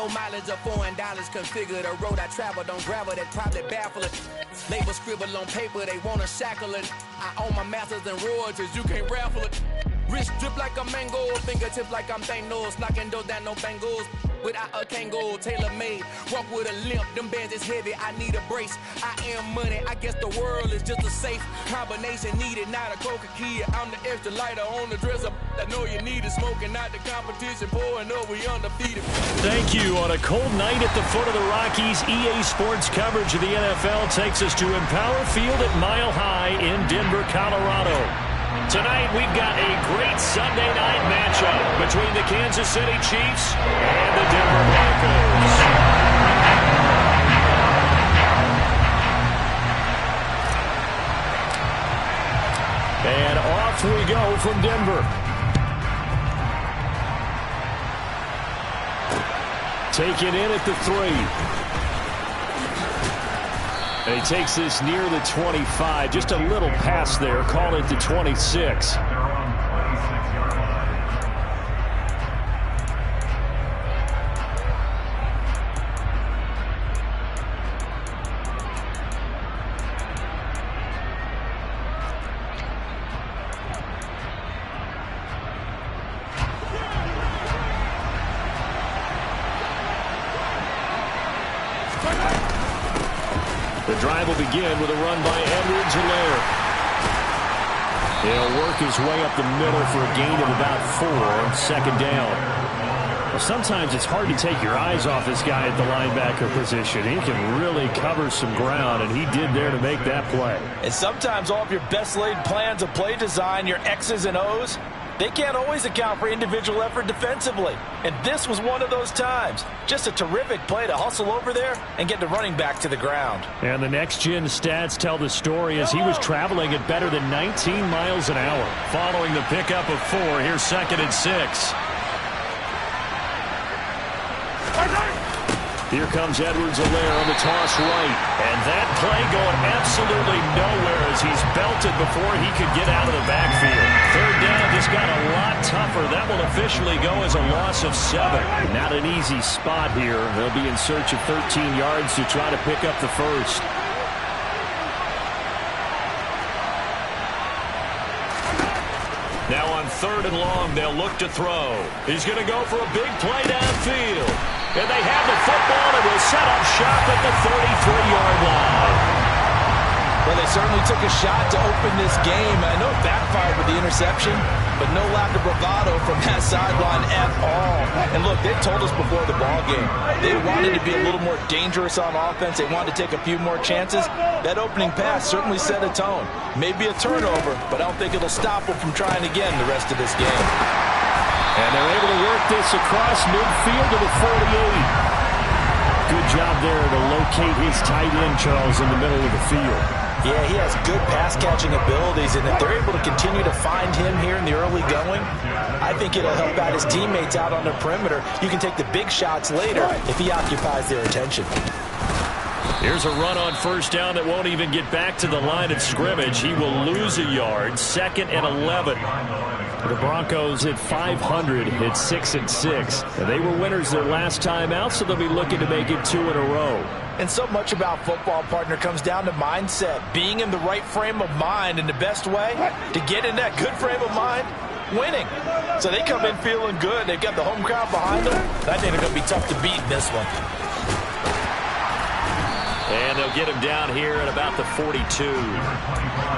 no mileage of $4 configure the road I travel. Don't gravel that probably baffle it. Label scribble on paper, they wanna shackle it. I own my masters and royalties, you can't raffle it. Wrist drip like a mango, fingertips like I'm Thanos, knocking those down no bangles. Without a Kango, tailor-made, walk with a limp, them bands is heavy, I need a brace. I am money, I guess the world is just a safe combination needed, not a coca-key. I'm the extra lighter on the dresser, I know you need it, smoking out the competition, pouring up, we undefeated. Thank you. On a cold night at the foot of the Rockies, EA Sports coverage of the NFL takes us to Empower Field at Mile High in Denver, Colorado. Tonight, we've got a great Sunday night matchup between the Kansas City Chiefs and the Denver Broncos. And off we go from Denver. Taken in at the 3. And he takes this near the 25. Just a little pass there. Call it the 26. The drive will begin with a run by Edwards-Helaire. He'll work his way up the middle for a gain of about 4. Second down. Well, sometimes it's hard to take your eyes off this guy at the linebacker position. He can really cover some ground, and he did there to make that play. And sometimes all of your best laid plans of play design, your X's and O's, they can't always account for individual effort defensively. And this was one of those times. Just a terrific play to hustle over there and get the running back to the ground. And the next-gen stats tell the story as he was traveling at better than 19 miles an hour. Following the pickup of 4, here's 2nd and 6. Here comes Edwards-Helaire on the toss right. And that play going absolutely nowhere as he's belted before he could get out of the backfield. Third down just got a lot tougher. That will officially go as a loss of 7. Not an easy spot here. They'll be in search of 13 yards to try to pick up the first. Now on 3rd and long, they'll look to throw. He's going to go for a big play downfield. And they have the football and will set up shop at the 33-yard line. Well, they certainly took a shot to open this game. I know it backfired with the interception, but no lack of bravado from that sideline at all. And look, they told us before the ball game, they wanted to be a little more dangerous on offense. They wanted to take a few more chances. That opening pass certainly set a tone. Maybe a turnover, but I don't think it'll stop them from trying again the rest of this game. And they're able to work this across midfield to the 48. Good job there to locate his tight end, Charles, in the middle of the field. Yeah, he has good pass-catching abilities, and if they're able to continue to find him here in the early going, I think it'll help out his teammates out on the perimeter. You can take the big shots later if he occupies their attention. Here's a run on 1st down that won't even get back to the line of scrimmage. He will lose a yard. 2nd and 11. The Broncos at 500 at 6 and 6. And they were winners their last time out, so they'll be looking to make it 2 in a row. And so much about football, partner, comes down to mindset. Being in the right frame of mind, and the best way to get in that good frame of mind, winning. So they come in feeling good. They've got the home crowd behind them. I think they're going to be tough to beat in this one. And they'll get him down here at about the 42.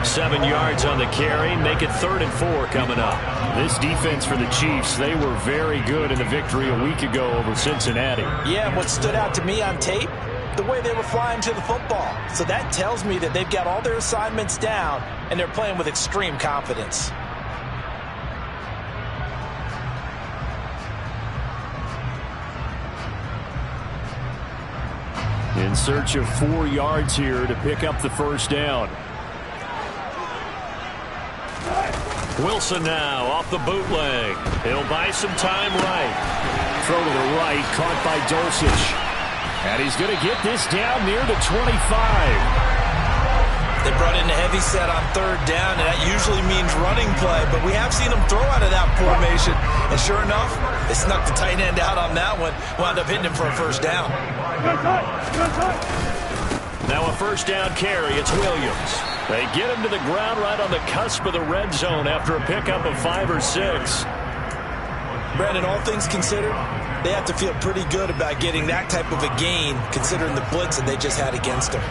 7 yards on the carry. Make it 3rd and 4 coming up. This defense for the Chiefs, they were very good in the victory a week ago over Cincinnati. Yeah, and what stood out to me on tape, the way they were flying to the football. So that tells me that they've got all their assignments down, and they're playing with extreme confidence. In search of 4 yards here to pick up the 1st down. Wilson now off the bootleg. He'll buy some time right. Throw to the right, caught by Dulcich. And he's going to get this down near the 25. They brought in a heavy set on third down, and that usually means running play, but we have seen them throw out of that formation. And sure enough, they snuck the tight end out on that one, wound up hitting him for a first down. Now a first down carry, it's Williams. They get him to the ground right on the cusp of the red zone after a pickup of 5 or 6. Brandon, all things considered, they have to feel pretty good about getting that type of a gain, considering the blitz that they just had against them.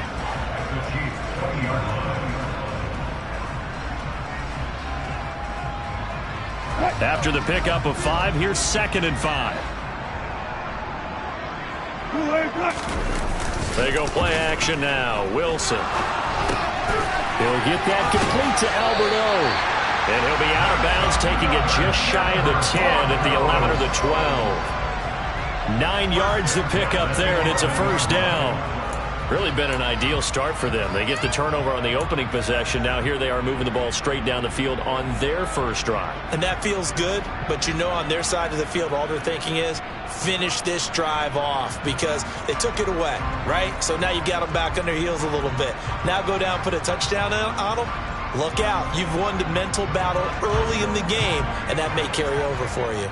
After the pickup of 5, here's 2nd and 5. They go play action now. Wilson. He'll get that complete to Alberto. And he'll be out of bounds, taking it just shy of the 10 at the 11 or the 12. 9 yards to pick up there, and it's a first down. Really been an ideal start for them. They get the turnover on the opening possession. Now here they are moving the ball straight down the field on their first drive. And that feels good, but you know on their side of the field all they're thinking is finish this drive off because they took it away, right? So now you got them back on their heels a little bit. Now go down, put a touchdown on them. Look out. You've won the mental battle early in the game, and that may carry over for you.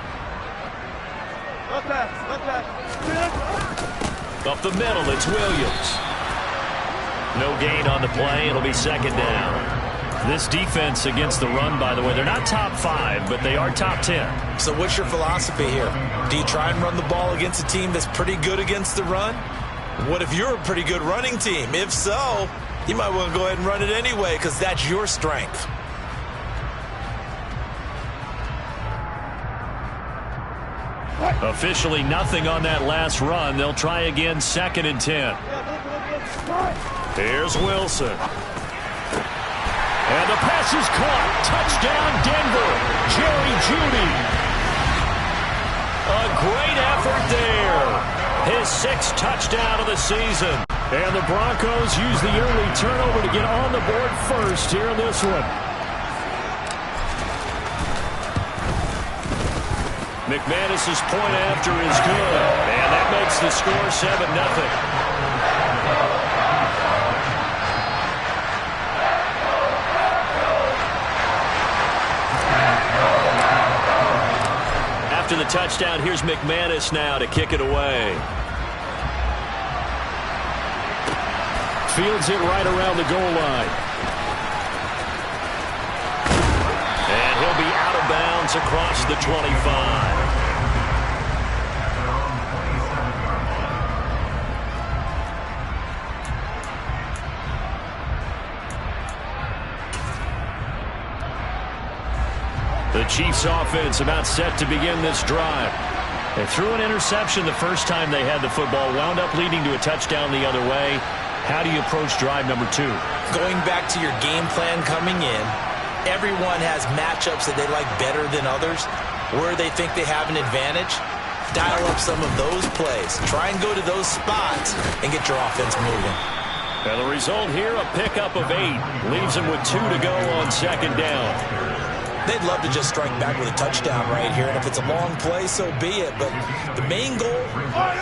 Up the middle, it's Williams. No gain on the play. It'll be 2nd down. This defense against the run, by the way, they're not top 5, but they are top 10. So what's your philosophy here? Do you try and run the ball against a team that's pretty good against the run? What if you're a pretty good running team? If so, you might want to go ahead and run it anyway because that's your strength. Officially nothing on that last run. They'll try again, 2nd and 10. Here's Wilson. And the pass is caught. Touchdown, Denver. Jerry Jeudy. A great effort there. His 6th touchdown of the season. And the Broncos use the early turnover to get on the board first here in this one. McManus's point after is good. And that makes the score 7-0. After the touchdown, here's McManus now to kick it away. Fields it right around the goal line. And he'll be out of bounds across the 25. The Chiefs offense about set to begin this drive. They threw an interception the first time they had the football, wound up leading to a touchdown the other way. How do you approach drive number 2? Going back to your game plan coming in, everyone has matchups that they like better than others. Where they think they have an advantage, dial up some of those plays. Try and go to those spots and get your offense moving. And the result here, a pickup of 8. Leaves them with 2 to go on 2nd down. They'd love to just strike back with a touchdown right here, and if it's a long play, so be it. But the main goal,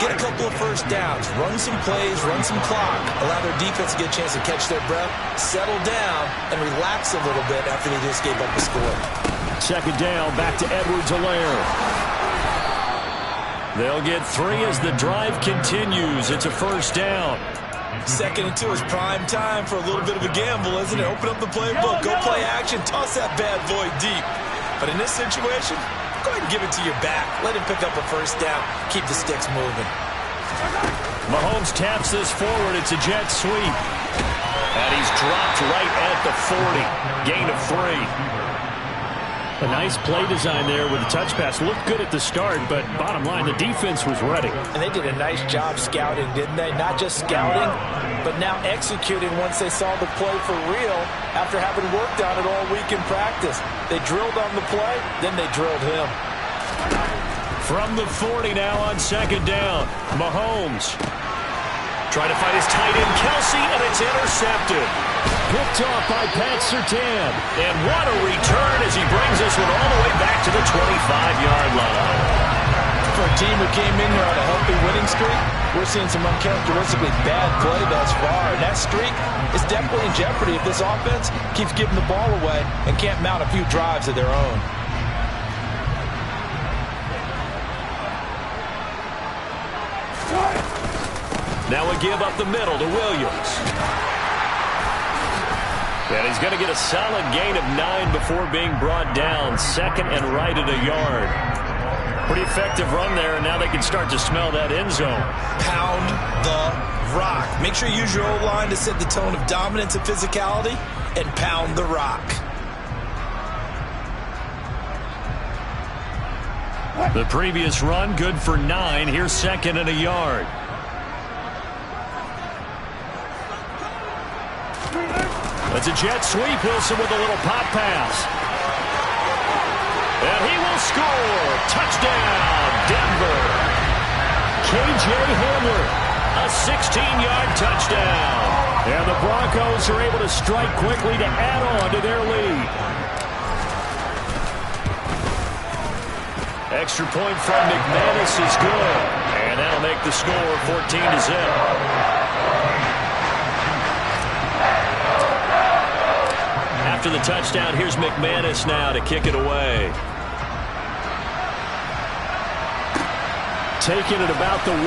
get a couple of first downs, run some plays, run some clock, allow their defense to get a chance to catch their breath, settle down, and relax a little bit after they just gave up a score. 2nd down, back to Edwards-Helaire. They'll get 3 as the drive continues. It's a first down. 2nd and 2 is prime time for a little bit of a gamble, isn't it? Open up the playbook, go play action, toss that bad boy deep. But in this situation, go ahead and give it to your back. Let him pick up a first down. Keep the sticks moving. Mahomes taps this forward. It's a jet sweep. And he's dropped right at the 40. Gain of 3. A nice play design there with the touch pass. Looked good at the start, but bottom line, the defense was ready. And they did a nice job scouting, didn't they? Not just scouting, but now executing once they saw the play for real after having worked on it all week in practice. They drilled on the play, then they drilled him. From the 40 now on 2nd down. Mahomes trying to find his tight end, Kelsey, and it's intercepted. Picked off by Pat Surtain. And what a return as he brings this one all the way back to the 25-yard line. for a team who came in here on a healthy winning streak, we're seeing some uncharacteristically bad play thus far. And that streak is definitely in jeopardy if this offense keeps giving the ball away and can't mount a few drives of their own. Now we give up the middle to Williams. And he's going to get a solid gain of 9 before being brought down. Second and right at a yard. Pretty effective run there, and now they can start to smell that end zone. Pound the rock. Make sure you use your O-line to set the tone of dominance and physicality, and pound the rock. The previous run, good for 9. Here's second and a yard. That's a jet sweep. Wilson with a little pop pass. And he will score. Touchdown, Denver. K.J. Hamler, a 16-yard touchdown. And the Broncos are able to strike quickly to add on to their lead. Extra point from McManus is good. And that'll make the score 14-0. After the touchdown, here's McManus now to kick it away. Taking it about the 1.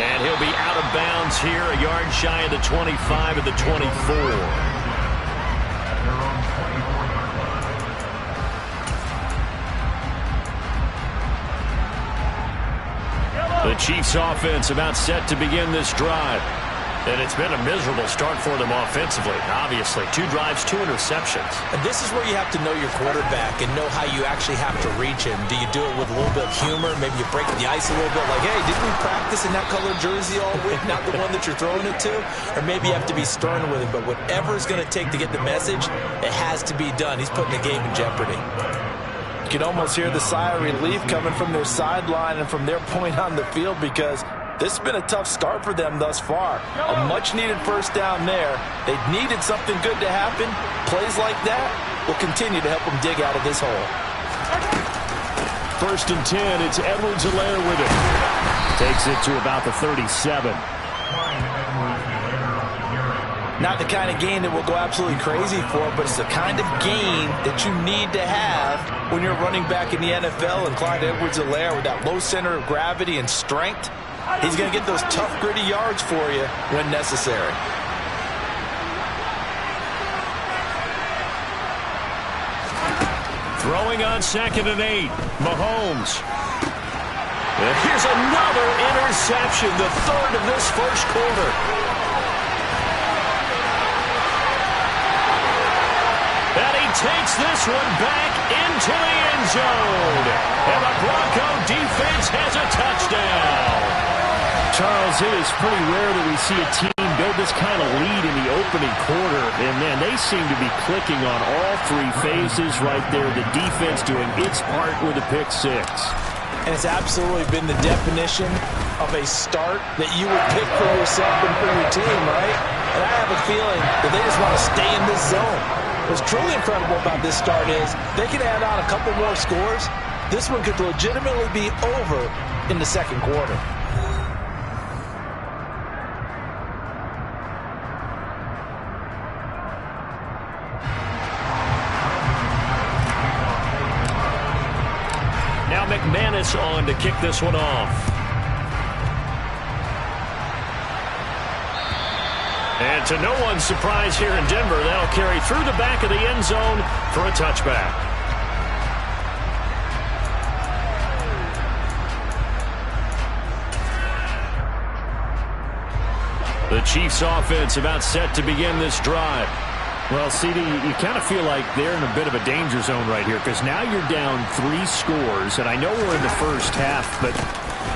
And he'll be out of bounds here, a yard shy of the 25 of the 24. The Chiefs offense about set to begin this drive. And it's been a miserable start for them offensively, obviously. 2 drives, 2 interceptions. And this is where you have to know your quarterback and know how you actually have to reach him. Do you do it with a little bit of humor? Maybe you break the ice a little bit, like, hey, didn't we practice in that colored jersey all week, not the one that you're throwing it to? Or maybe you have to be stern with him. But whatever it's going to take to get the message, it has to be done. He's putting the game in jeopardy. You can almost hear the sigh of relief coming from their sideline and from their point on the field, because this has been a tough start for them thus far. A much-needed first down there. They needed something good to happen. Plays like that will continue to help them dig out of this hole. First and 10, it's Edwards-Helaire with it. Takes it to about the 37. Not the kind of gain that will go absolutely crazy for, but it's the kind of gain that you need to have when you're running back in the NFL. And Clyde Edwards-Helaire, with that low center of gravity and strength, he's going to get those tough, gritty yards for you when necessary. Throwing on second and 8, Mahomes. And here's another interception, the third of this first quarter. And he takes this one back into the end zone. And the Bronco defense has a touchdown. Charles, it is pretty rare that we see a team build this kind of lead in the opening quarter. And, man, they seem to be clicking on all 3 phases right there. The defense doing its part with a pick 6. And it's absolutely been the definition of a start that you would pick for yourself and for your team, right? And I have a feeling that they just want to stay in this zone. What's truly incredible about this start is they can add on a couple more scores. This one could legitimately be over in the second quarter. Now McManus on to kick this one off. And to no one's surprise here in Denver, that'll carry through the back of the end zone for a touchback. The Chiefs offense about set to begin this drive. Well, CD, you kind of feel like they're in a bit of a danger zone right here, because now you're down 3 scores, and I know we're in the first half, but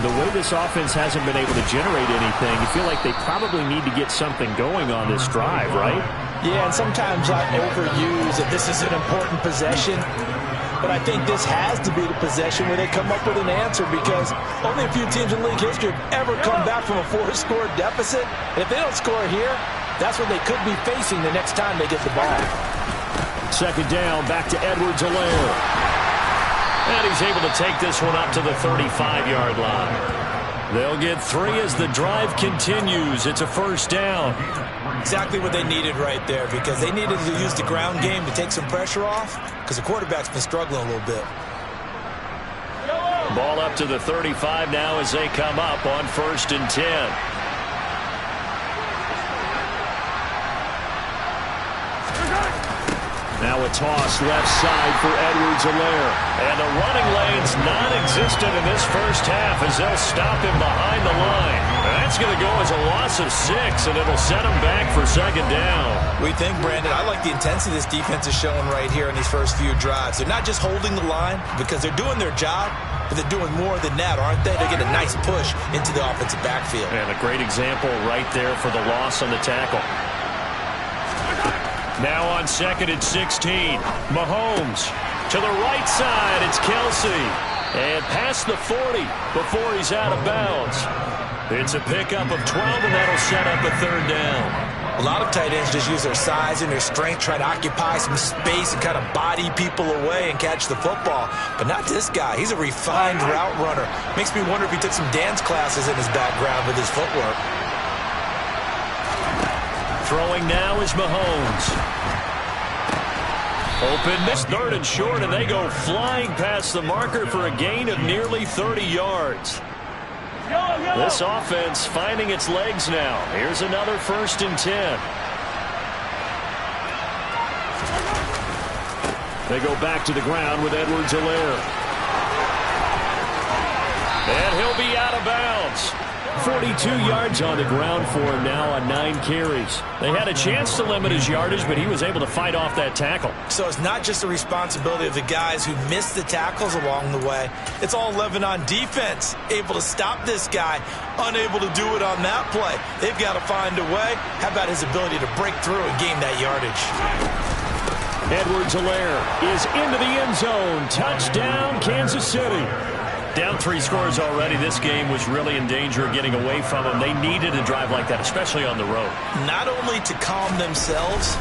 the way this offense hasn't been able to generate anything, you feel like they probably need to get something going on this drive, right? Yeah, and sometimes I overuse that this is an important possession, but I think this has to be the possession where they come up with an answer, because only a few teams in league history have ever come back from a 4-score deficit, and if they don't score here, that's what they could be facing the next time they get the ball. Second down, back to Edwards-Helaire. And he's able to take this one up to the 35-yard line. They'll get 3 as the drive continues. It's a first down. Exactly what they needed right there, because they needed to use the ground game to take some pressure off, because the quarterback's been struggling a little bit. Ball up to the 35 now as they come up on 1st and 10. Now a toss left side for Edwards-Helaire. And the running lane's non-existent in this first half as they'll stop him behind the line. That's going to go as a loss of 6, and it'll set him back for 2nd down. What do you think, Brandon? I like the intensity this defense is showing right here in these first few drives. They're not just holding the line because they're doing their job, but they're doing more than that, aren't they? They get a nice push into the offensive backfield. And a great example right there for the loss on the tackle. Now on 2nd and 16. Mahomes to the right side. It's Kelsey. And past the 40 before he's out of bounds. It's a pickup of 12, and that'll set up a 3rd down. A lot of tight ends just use their size and their strength, try to occupy some space and kind of body people away and catch the football. But not this guy. He's a refined route runner. Makes me wonder if he took some dance classes in his background with his footwork. Throwing now is Mahomes. Open this 3rd and short, and they go flying past the marker for a gain of nearly 30 yards. This offense finding its legs now. Here's another 1st and 10. They go back to the ground with Edwards-Helaire. And he'll be out of bounds. 42 yards on the ground for him now on 9 carries. They had a chance to limit his yardage, but he was able to fight off that tackle. So it's not just the responsibility of the guys who missed the tackles along the way. It's all 11 on defense, able to stop this guy, unable to do it on that play. They've got to find a way. How about his ability to break through and gain that yardage? Edwards-Helaire is into the end zone. Touchdown, Kansas City. Down 3 scores already. This game was really in danger of getting away from them. They needed a drive like that, especially on the road. Not only to calm themselves,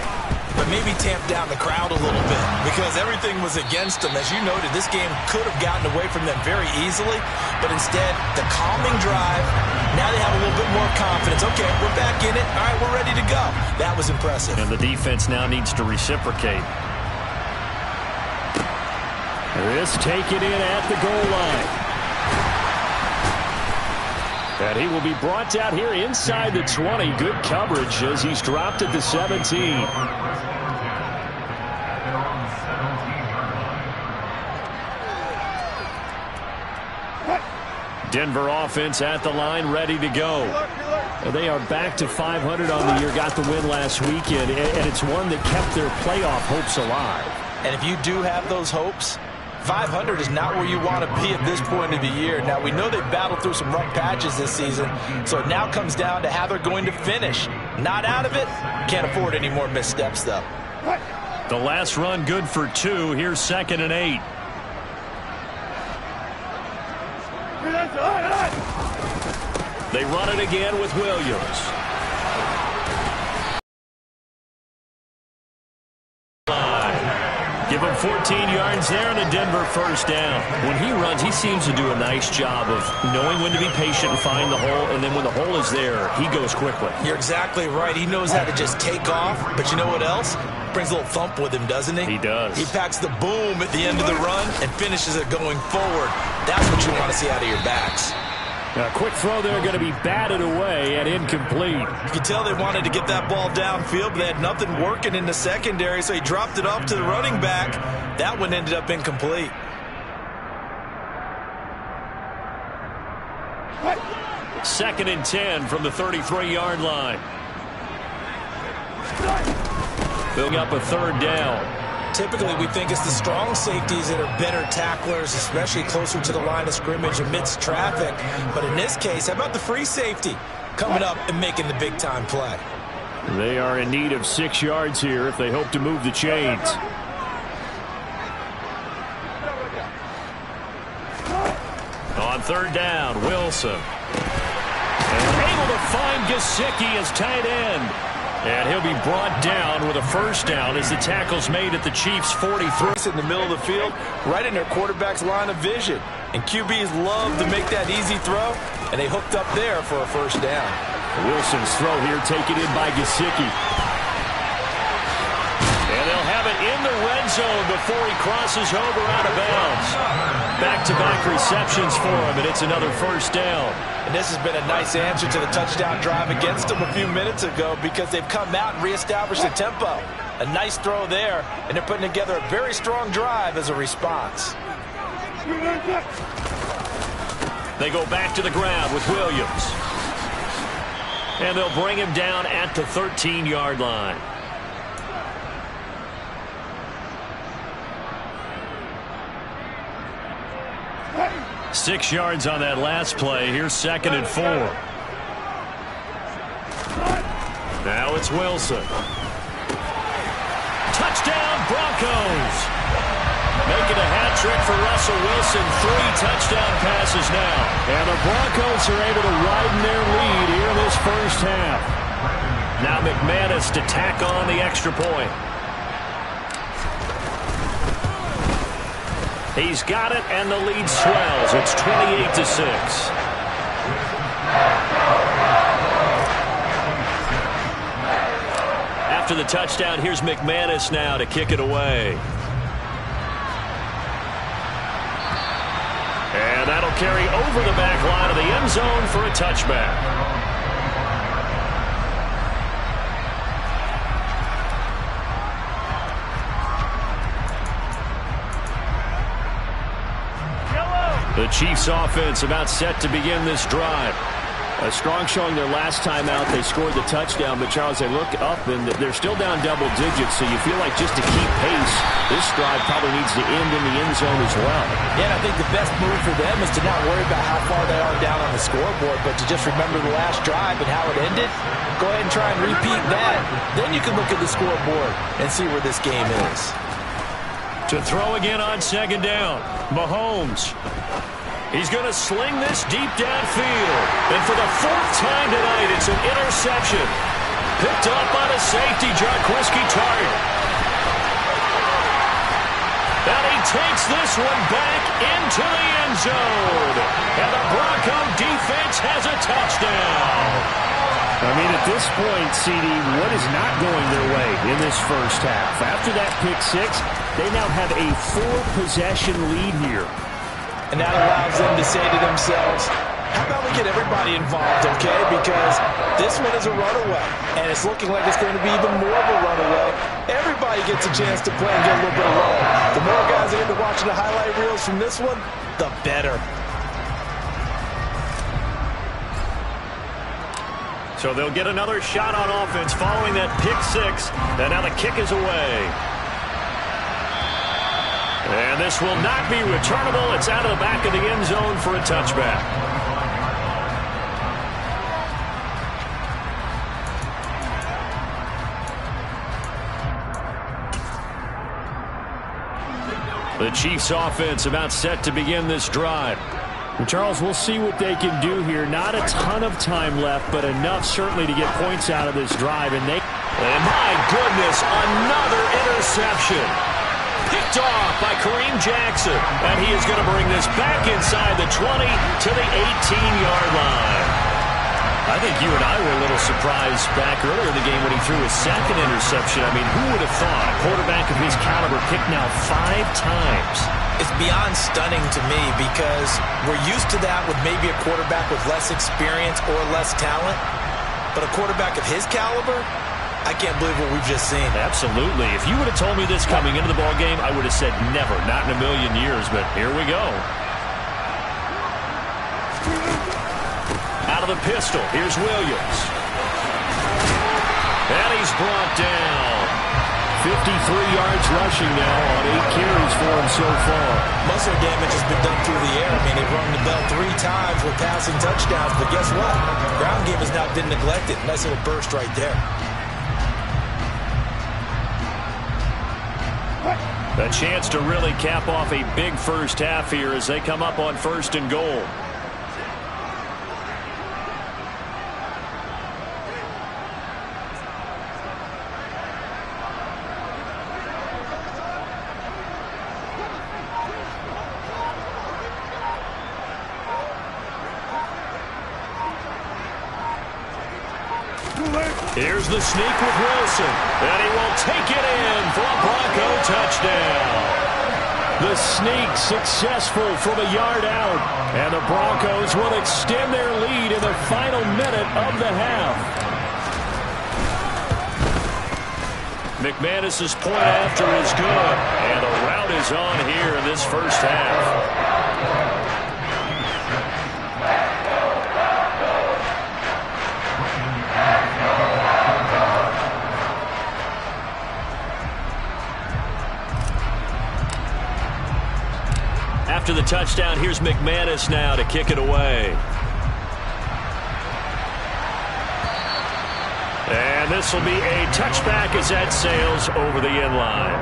but maybe tamp down the crowd a little bit, because everything was against them. As you noted, this game could have gotten away from them very easily, but instead, the calming drive, now they have a little bit more confidence. Okay, we're back in it. All right, we're ready to go. That was impressive. And the defense now needs to reciprocate. This taken in at the goal line. And he will be brought down here inside the 20. Good coverage as he's dropped at the 17. Denver offense at the line, ready to go. They are back to 500 on the year, got the win last weekend, and it's one that kept their playoff hopes alive. And if you do have those hopes, 500 is not where you want to be at this point of the year. Now, we know they've battled through some rough patches this season, so it now comes down to how they're going to finish. Not out of it. Can't afford any more missteps, though. The last run good for 2. Here's 2nd and 8. They run it again with Williams. Give him 14 yards there and a Denver first down. When he runs, he seems to do a nice job of knowing when to be patient and find the hole, and then when the hole is there, he goes quickly. You're exactly right. He knows how to just take off, but you know what else? Brings a little thump with him, doesn't he? He does. He packs the boom at the end of the run and finishes it going forward. That's what you want to see out of your backs. A quick throw there, going to be batted away and incomplete. You can tell they wanted to get that ball downfield, but they had nothing working in the secondary, so he dropped it off to the running back. That one ended up incomplete. Second and 10 from the 33-yard line. Building up a 3rd down. Typically, we think it's the strong safeties that are better tacklers, especially closer to the line of scrimmage amidst traffic. But in this case, how about the free safety coming up and making the big-time play? They are in need of 6 yards here if they hope to move the chains. On 3rd down, Wilson. And able to find Gesicki as tight end. And he'll be brought down with a first down as the tackle's made at the Chiefs' 43. In the middle of the field, right in their quarterback's line of vision. And QBs love to make that easy throw, and they hooked up there for a first down. Wilson's throw here taken in by Gesicki. And they'll have it in the red zone before he crosses over out of bounds. Back-to-back receptions for him, and it's another first down. And this has been a nice answer to the touchdown drive against them a few minutes ago because they've come out and reestablished the tempo. A nice throw there, and they're putting together a very strong drive as a response. They go back to the ground with Williams. And they'll bring him down at the 13-yard line. Six yards on that last play. Here's 2nd and 4. Now it's Wilson. Touchdown Broncos. Making a hat trick for Russell Wilson. 3 touchdown passes now. And the Broncos are able to widen their lead here in this first half. Now McManus to tack on the extra point. He's got it, and the lead swells. It's 28-6. After the touchdown, here's McManus now to kick it away. And that'll carry over the back line of the end zone for a touchback. The Chiefs offense about set to begin this drive. A strong showing their last time out. They scored the touchdown, but Charles, they look up and they're still down double digits, so you feel like just to keep pace, this drive probably needs to end in the end zone as well. Yeah, and I think the best move for them is to not worry about how far they are down on the scoreboard, but to just remember the last drive and how it ended. Go ahead and try and repeat that. Then you can look at the scoreboard and see where this game is. To throw again on 2nd down, Mahomes. He's going to sling this deep downfield. And for the 4th time tonight, it's an interception. Picked up on a safety, Jarquiski Tartt. And he takes this one back into the end zone. And the Bronco defense has a touchdown. I mean, at this point, CD, what is not going their way in this first half? After that pick 6, they now have a 4-possession lead here. And that allows them to say to themselves, how about we get everybody involved, okay? Because this one is a runaway, and it's looking like it's going to be even more of a runaway. Everybody gets a chance to play and get a little bit of love. The more guys that end up watching the highlight reels from this one, the better. So they'll get another shot on offense following that pick 6, and now the kick is away. And this will not be returnable. It's out of the back of the end zone for a touchback. The Chiefs offense about set to begin this drive. And Charles, we'll see what they can do here. Not a ton of time left, but enough certainly to get points out of this drive. And my goodness, another interception. Picked off by Kareem Jackson. And he is going to bring this back inside the 20 to the 18-yard line. I think you and I were a little surprised back earlier in the game when he threw his 2nd interception. I mean, who would have thought a quarterback of his caliber picked now 5 times? It's beyond stunning to me because we're used to that with maybe a quarterback with less experience or less talent. But a quarterback of his caliber, I can't believe what we've just seen. Absolutely. If you would have told me this coming into the ballgame, I would have said never, not in a million years, but here we go. Out of the pistol, here's Williams. And he's brought down. 53 yards rushing now on 8 carries for him so far. Muscle damage has been done through the air. I mean, they've rung the bell 3 times with passing touchdowns, but guess what? Ground game has now been neglected. Nice little burst right there. A chance to really cap off a big first half here as they come up on 1st and goal. Here's the sneak with Wilson, and he will take it in for a Bronco touchdown. The sneak successful from a yard out, and the Broncos will extend their lead in the final minute of the half. McManus's point after is good, and the rout is on here in this first half. After the touchdown, here's McManus now to kick it away. And this will be a touchback as that sails over the end line.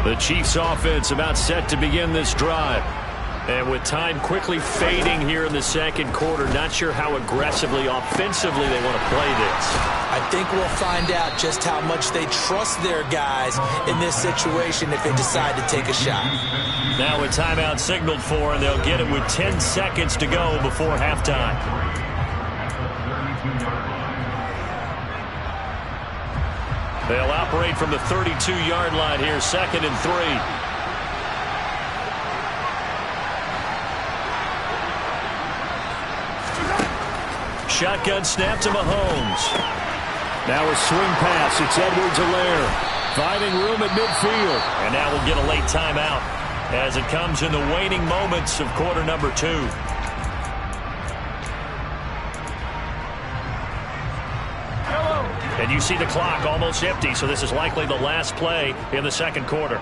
The Chiefs offense about set to begin this drive. And with time quickly fading here in the second quarter, not sure how aggressively, offensively they want to play this. I think we'll find out just how much they trust their guys in this situation if they decide to take a shot. Now a timeout signaled for, and they'll get it with 10 seconds to go before halftime. They'll operate from the 32-yard line here, 2nd and 3. Shotgun snap to Mahomes. Now a swing pass. It's Edwards-Helaire. Finding room at midfield. And now we'll get a late timeout as it comes in the waning moments of quarter number 2. And you see the clock almost empty, so this is likely the last play in the second quarter.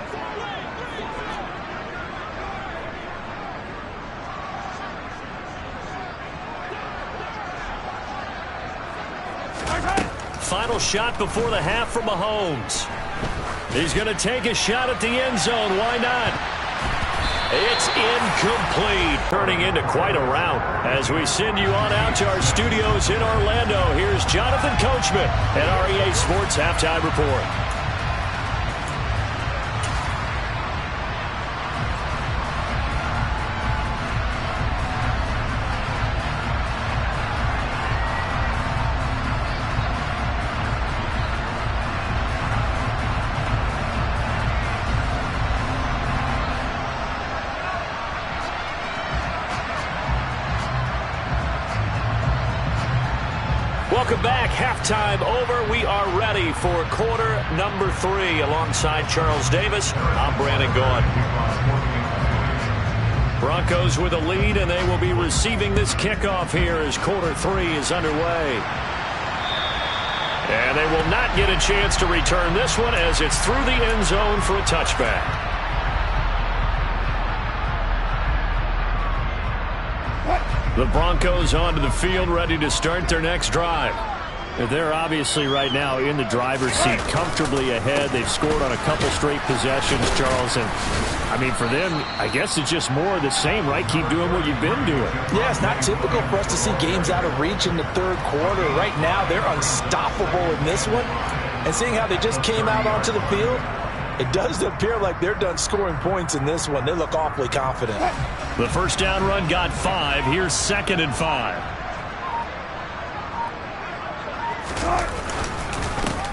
Final shot before the half from Mahomes. He's going to take a shot at the end zone. Why not? It's incomplete. Turning into quite a rout as we send you on out to our studios in Orlando. Here's Jonathan Coachman at REA Sports Halftime Report. Welcome back. Halftime over. We are ready for quarter number 3 alongside Charles Davis. I'm Brandon Gaughan. Broncos with a lead, and they will be receiving this kickoff here as quarter 3 is underway. And they will not get a chance to return this one as it's through the end zone for a touchback. The Broncos onto the field, ready to start their next drive. They're obviously right now in the driver's seat, comfortably ahead. They've scored on a couple straight possessions, Charles. And, I mean, for them, I guess it's just more of the same, right? Keep doing what you've been doing. Yeah, it's not typical for us to see games out of reach in the third quarter. Right now, they're unstoppable in this one. And seeing how they just came out onto the field, it does appear like they're done scoring points in this one. They look awfully confident. The first down run got 5. Here's 2nd and 5.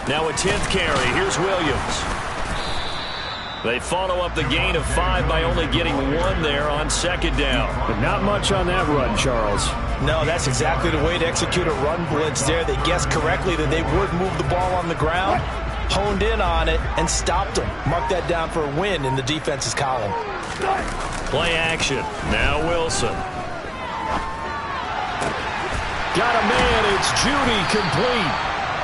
Now a 10th carry. Here's Williams. They follow up the gain of 5 by only getting 1 there on 2nd down. But not much on that run, Charles. No, that's exactly the way to execute a run blitz there. They guessed correctly that they would move the ball on the ground, honed in on it, and stopped them. Mark that down for a win in the defense's column. Play action. Now Wilson. Got a man. It's Judy, complete.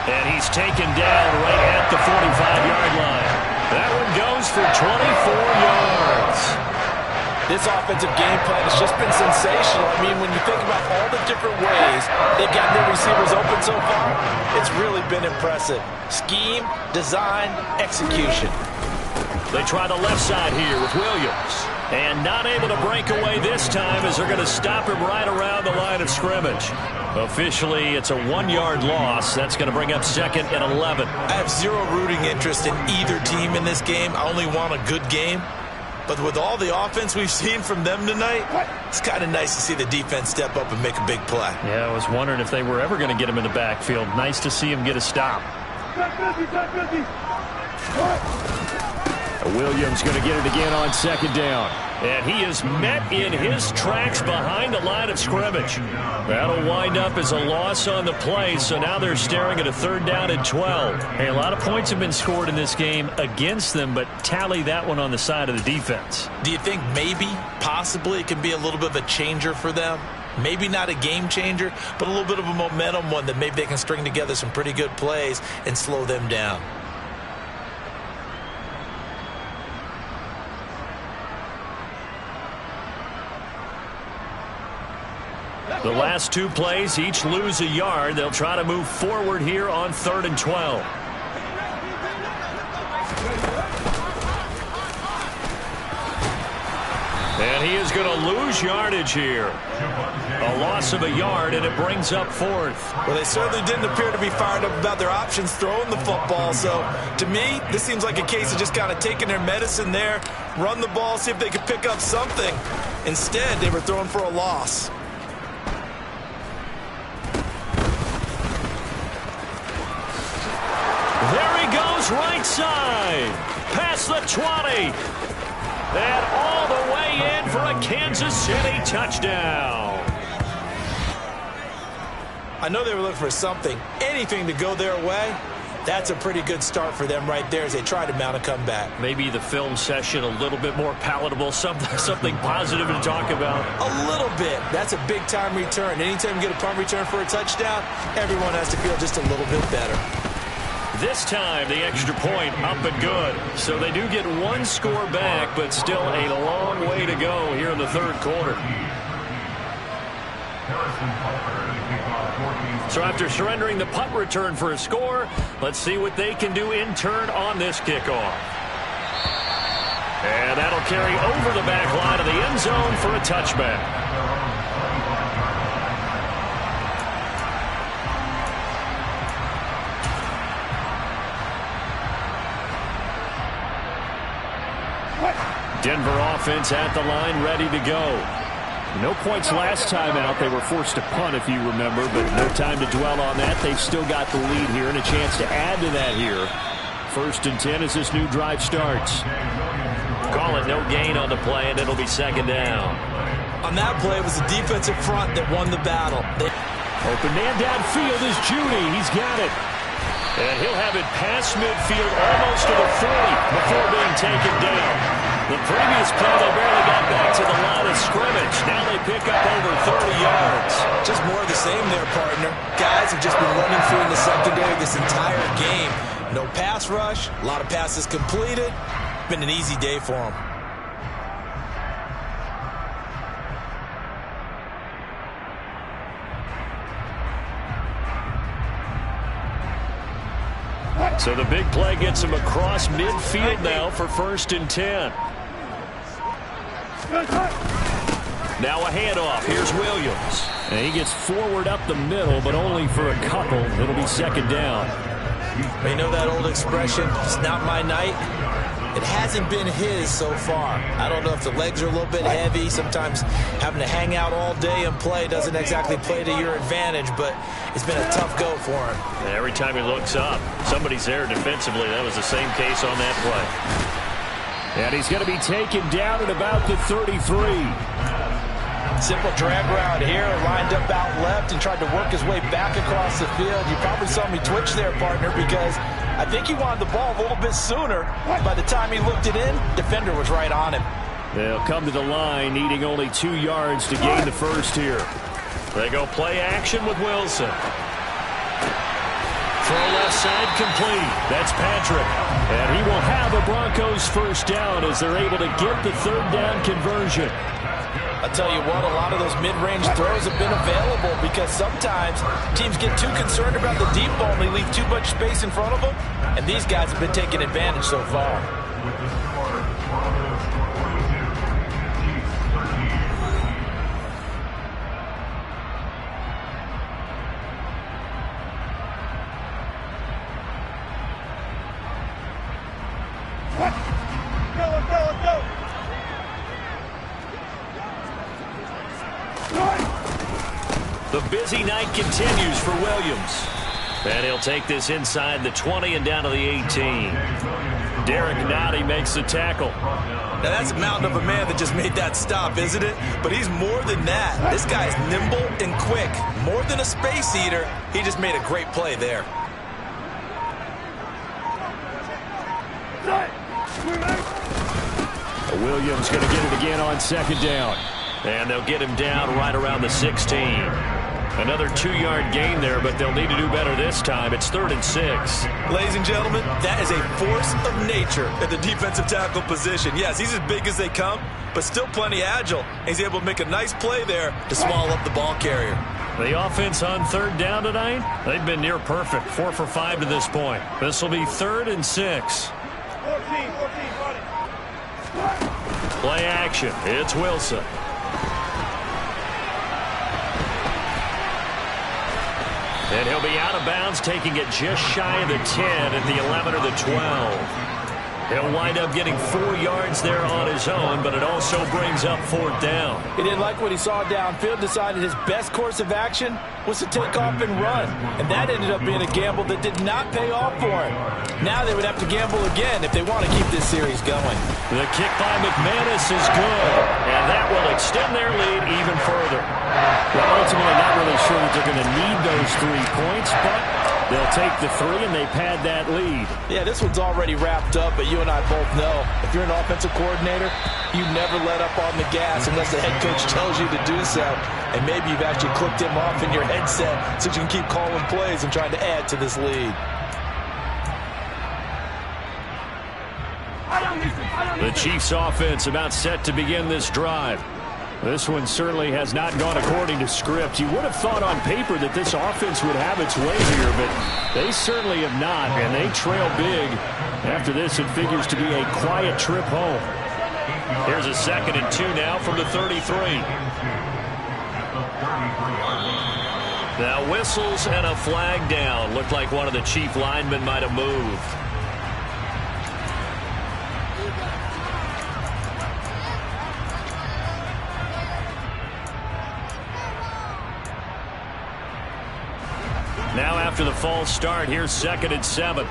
And he's taken down right at the 45-yard line. That one goes for 24 yards. This offensive game plan has just been sensational. I mean, when you think about all the different ways they've gotten their receivers open so far, it's really been impressive. Scheme, design, execution. They try the left side here with Williams. And not able to break away this time as they're going to stop him right around the line of scrimmage. Officially, it's a 1-yard loss. That's going to bring up 2nd and 11. I have zero rooting interest in either team in this game. I only want a good game. But with all the offense we've seen from them tonight, it's kind of nice to see the defense step up and make a big play. Yeah, I was wondering if they were ever going to get him in the backfield. Nice to see him get a stop. Williams going to get it again on 2nd down. And he is met in his tracks behind the line of scrimmage. That'll wind up as a loss on the play, so now they're staring at a 3rd down and 12. Hey, a lot of points have been scored in this game against them, but tally that one on the side of the defense. Do you think maybe, possibly, it can be a little bit of a changer for them? Maybe not a game changer, but a little bit of a momentum one that maybe they can string together some pretty good plays and slow them down. The last 2 plays, each lose a yard. They'll try to move forward here on 3rd and 12. And he is going to lose yardage here. A loss of a yard, and it brings up 4th. Well, they certainly didn't appear to be fired up about their options throwing the football. So, to me, this seems like a case of just kind of taking their medicine there, run the ball, see if they could pick up something. Instead, they were throwing for a loss. There he goes, right side. Past the 20. And all the way in for a Kansas City touchdown. I know they were looking for something, anything to go their way. That's a pretty good start for them right there as they try to mount a comeback. Maybe the film session a little bit more palatable, something positive to talk about. A little bit. That's a big-time return. Anytime you get a punt return for a touchdown, everyone has to feel just a little bit better. This time, the extra point up and good. So they do get 1 score back, but still a long way to go here in the 3rd quarter. So after surrendering the punt return for a score, let's see what they can do in turn on this kickoff. And that'll carry over the back line of the end zone for a touchback. Denver offense at the line, ready to go. No points last time out. They were forced to punt, if you remember, but no time to dwell on that. They've still got the lead here and a chance to add to that here. 1st and 10 as this new drive starts. Call it no gain on the play, and it'll be 2nd down. On that play, it was the defensive front that won the battle. Open man downfield is Judy. He's got it. And he'll have it past midfield almost to the 40 before being taken down. The previous play, they barely got back to the line of scrimmage. Now they pick up over 30 yards. Just more of the same there, partner. Guys have just been running through in the secondary this entire game. No pass rush, a lot of passes completed. Been an easy day for them. So the big play gets him across midfield now for 1st and 10. Now a handoff. Here's Williams. And he gets forward up the middle, but only for a couple. It'll be 2nd down. You know that old expression, it's not my night? It hasn't been his so far. I don't know if the legs are a little bit heavy. Sometimes having to hang out all day and play doesn't exactly play to your advantage, but it's been a tough go for him. And every time he looks up, somebody's there defensively. That was the same case on that play. And he's going to be taken down at about the 33. Simple drag route here, lined up out left and tried to work his way back across the field. You probably saw me twitch there, partner, because I think he wanted the ball a little bit sooner. By the time he looked it in, defender was right on him. They'll come to the line, needing only 2 yards to gain the first here. They go play action with Wilson. Throw left side complete. That's Patrick. And he will have a Broncos first down as they're able to get the 3rd down conversion. I'll tell you what, a lot of those mid-range throws have been available because sometimes teams get too concerned about the deep ball and they leave too much space in front of them. And these guys have been taking advantage so far. The busy night continues for Williams. And he'll take this inside the 20 and down to the 18. Derek Nottie makes the tackle. Now that's a mountain of a man that just made that stop, isn't it? But he's more than that. This guy's nimble and quick. More than a space eater, he just made a great play there. Williams going to get it again on second down. And they'll get him down right around the 16. Another 2-yard gain there, but they'll need to do better this time. It's 3rd and 6. Ladies and gentlemen, that is a force of nature at the defensive tackle position. Yes, he's as big as they come, but still plenty agile. He's able to make a nice play there to swallow up the ball carrier. The offense on 3rd down tonight, they've been near perfect. 4 for 5 to this point. This will be 3rd and 6. Play action. It's Wilson. And he'll be out of bounds, taking it just shy of the 10 at the 11 or the 12. He'll wind up getting 4 yards there on his own, but it also brings up 4th down. He didn't like what he saw downfield, decided his best course of action was to take off and run. And that ended up being a gamble that did not pay off for him. Now they would have to gamble again if they want to keep this series going. The kick by McManus is good, and that will extend their lead even further. Well, ultimately, not really sure that they're going to need those 3 points, but they'll take the 3 and they pad that lead. Yeah, this one's already wrapped up, but you and I both know if you're an offensive coordinator, you never let up on the gas unless the head coach tells you to do so. And maybe you've actually clicked him off in your headset so you can keep calling plays and trying to add to this lead. The Chiefs offense about set to begin this drive. This one certainly has not gone according to script. You would have thought on paper that this offense would have its way here, but they certainly have not, and they trail big. After this, it figures to be a quiet trip home. Here's a 2nd and 2 now from the 33. Now whistles and a flag down. Looked like one of the Chief linemen might have moved. Now after the false start, here's 2nd and 7.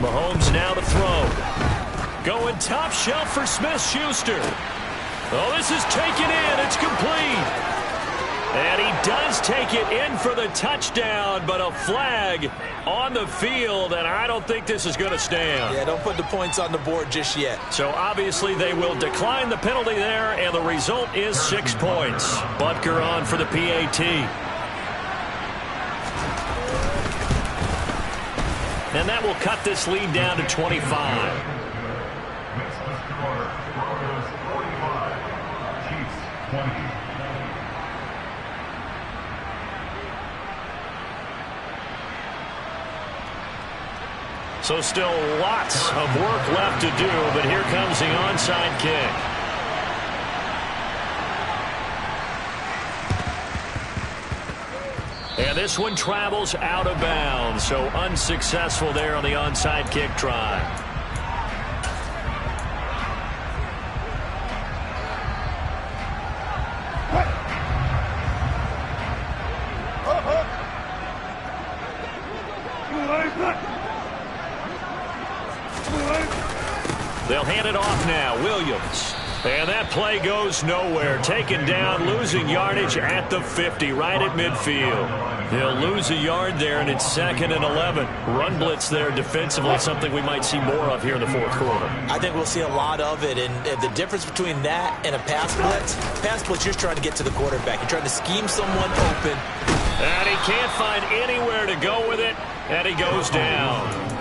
Mahomes now to throw. Going top shelf for Smith-Schuster. Oh, this is taken in. It's complete. And he does take it in for the touchdown, but a flag on the field, and I don't think this is going to stand. Yeah, don't put the points on the board just yet. So obviously they will decline the penalty there, and the result is 6 points. Butker on for the PAT. And that will cut this lead down to 25. So still lots of work left to do, but here comes the onside kick. And this one travels out of bounds, so unsuccessful there on the onside kick try. They'll hand it off now. Williams. And that play goes nowhere. Taken down, losing yardage at the 50, right at midfield. They'll lose a yard there, and it's 2nd and 11. Run blitz there defensively, something we might see more of here in the 4th quarter. I think we'll see a lot of it, and the difference between that and a pass blitz, you're trying to get to the quarterback. You're trying to scheme someone open. And he can't find anywhere to go with it, and he goes down.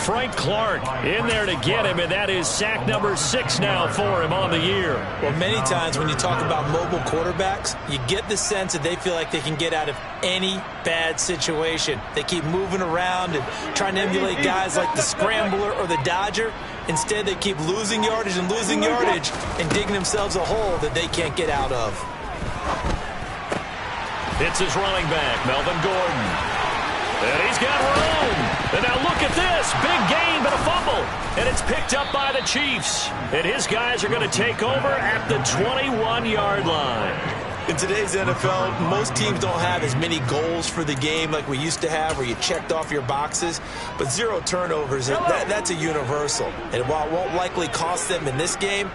Frank Clark in there to get him, and that is sack number 6 now for him on the year. Well, many times when you talk about mobile quarterbacks, you get the sense that they feel like they can get out of any bad situation. They keep moving around and trying to emulate guys like the Scrambler or the Dodger. Instead, they keep losing yardage and digging themselves a hole that they can't get out of. It's his running back, Melvin Gordon. And he's got room. And now at this. Big gain, but a fumble. And it's picked up by the Chiefs. And his guys are going to take over at the 21-yard line. In today's NFL, most teams don't have as many goals for the game like we used to have where you checked off your boxes. But 0 turnovers, that's a universal. And while it won't likely cost them in this game,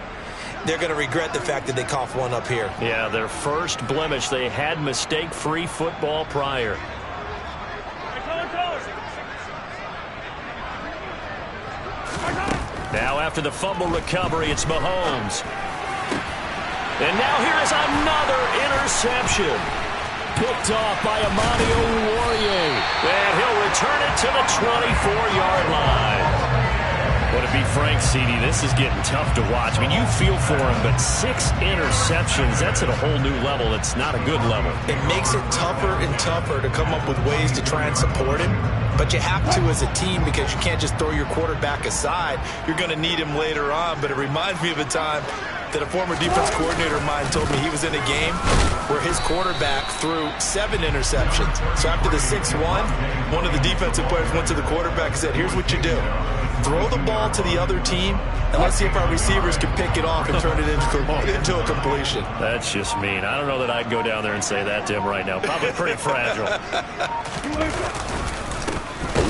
they're going to regret the fact that they coughed one up here. Yeah, their first blemish. They had mistake-free football prior. Now after the fumble recovery, it's Mahomes. And now here is another interception. Picked off by Amani Oruwariye. And he'll return it to the 24-yard line. Well, to be frank, CD, this is getting tough to watch. I mean, you feel for him, but 6 interceptions, that's at a whole new level. It's not a good level. It makes it tougher and tougher to come up with ways to try and support him. But you have to as a team because you can't just throw your quarterback aside. You're going to need him later on. But it reminds me of a time that a former defense coordinator of mine told me he was in a game where his quarterback threw 7 interceptions. So after the 6-1, one of the defensive players went to the quarterback and said, here's what you do. Throw the ball to the other team, and let's see if our receivers can pick it off and turn it into a completion. That's just mean. I don't know that I'd go down there and say that to him right now. Probably pretty fragile.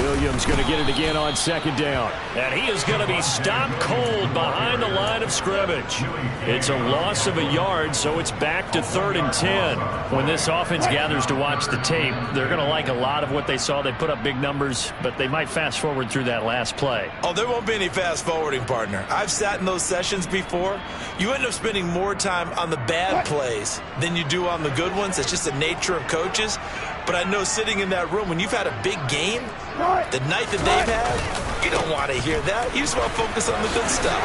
Williams going to get it again on 2nd down. And he is going to be stopped cold behind the line of scrimmage. It's a loss of a yard, so it's back to 3rd and 10. When this offense gathers to watch the tape, they're going to like a lot of what they saw. They put up big numbers, but they might fast forward through that last play. Oh, there won't be any fast forwarding, partner. I've sat in those sessions before. You end up spending more time on the bad plays than you do on the good ones. It's just the nature of coaches. But I know sitting in that room, when you've had a big game, the night that they've had, you don't want to hear that. You just want to focus on the good stuff.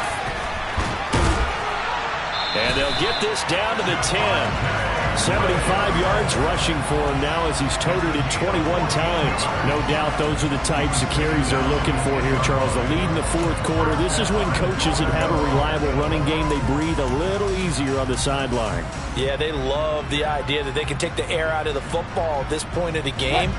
And they'll get this down to the 10. 75 yards rushing for him now as he's toted it 21 times. No doubt those are the types of carries they're looking for here, Charles. The lead in the 4th quarter. This is when coaches that have a reliable running game, they breathe a little easier on the sideline. Yeah, they love the idea that they can take the air out of the football at this point of the game.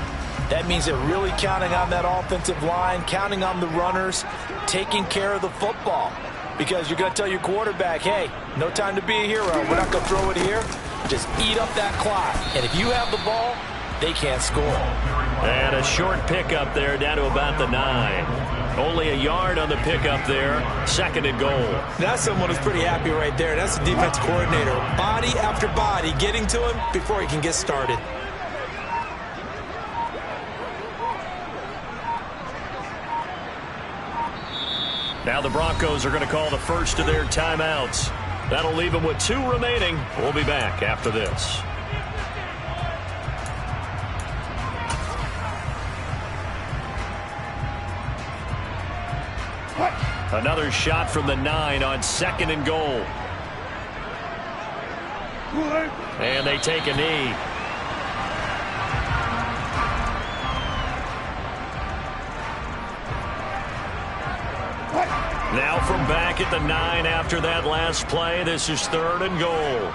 That means they're really counting on that offensive line, counting on the runners, taking care of the football. Because you're going to tell your quarterback, hey, no time to be a hero. We're not going to throw it here. Just eat up that clock. And if you have the ball, they can't score. And a short pickup there down to about the 9. Only a yard on the pickup there. 2nd and goal. That's someone who's pretty happy right there. That's the defense coordinator. Body after body getting to him before he can get started. Now the Broncos are going to call the first of their timeouts. That'll leave them with 2 remaining. We'll be back after this. Another shot from the 9 on 2nd and goal. And they take a knee. Now from back at the 9 after that last play, this is 3rd and goal.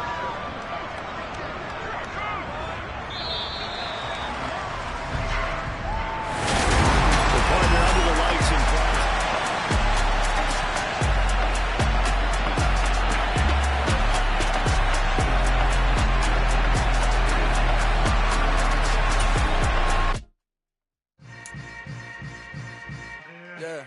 The partner under the lights in front. Yeah.